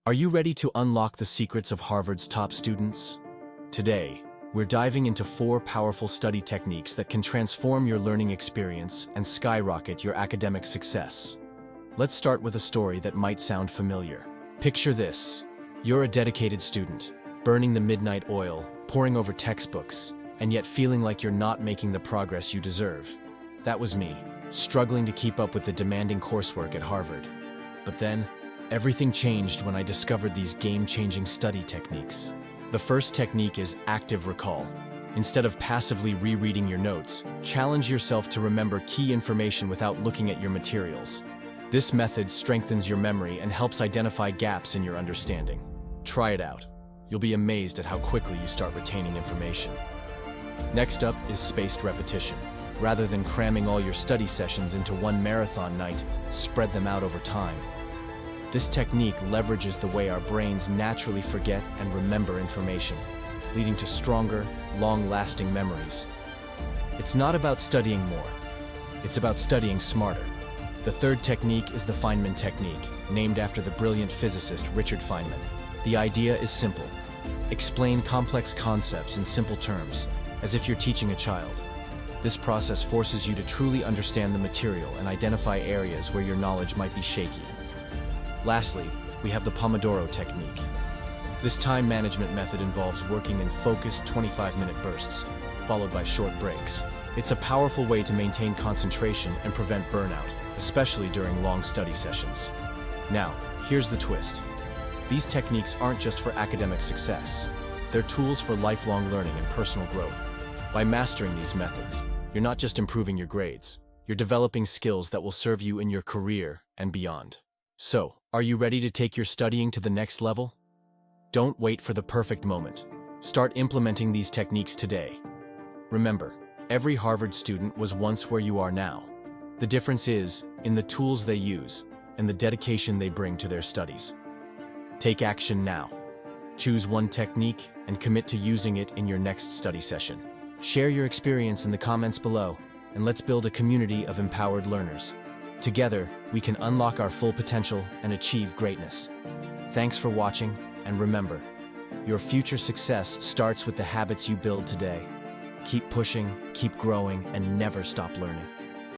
Are you ready to unlock the secrets of Harvard's top students? Today, we're diving into 4 powerful study techniques that can transform your learning experience and skyrocket your academic success. Let's start with a story that might sound familiar. Picture this. You're a dedicated student, burning the midnight oil, poring over textbooks, and yet feeling like you're not making the progress you deserve. That was me, struggling to keep up with the demanding coursework at Harvard. But then, everything changed when I discovered these game-changing study techniques. The first technique is active recall. Instead of passively rereading your notes, challenge yourself to remember key information without looking at your materials. This method strengthens your memory and helps identify gaps in your understanding. Try it out. You'll be amazed at how quickly you start retaining information. Next up is spaced repetition. Rather than cramming all your study sessions into one marathon night, spread them out over time. This technique leverages the way our brains naturally forget and remember information, leading to stronger, long-lasting memories. It's not about studying more. It's about studying smarter. The third technique is the Feynman technique, named after the brilliant physicist Richard Feynman. The idea is simple. Explain complex concepts in simple terms, as if you're teaching a child. This process forces you to truly understand the material and identify areas where your knowledge might be shaky. Lastly, we have the Pomodoro technique. This time management method involves working in focused 25-minute bursts, followed by short breaks. It's a powerful way to maintain concentration and prevent burnout, especially during long study sessions. Now, here's the twist. These techniques aren't just for academic success. They're tools for lifelong learning and personal growth. By mastering these methods, you're not just improving your grades, you're developing skills that will serve you in your career and beyond. So, are you ready to take your studying to the next level? Don't wait for the perfect moment. Start implementing these techniques today. Remember, every Harvard student was once where you are now. The difference is in the tools they use and the dedication they bring to their studies. Take action now. Choose one technique and commit to using it in your next study session. Share your experience in the comments below, and let's build a community of empowered learners. Together, we can unlock our full potential and achieve greatness. Thanks for watching, and remember, your future success starts with the habits you build today. Keep pushing, keep growing, and never stop learning.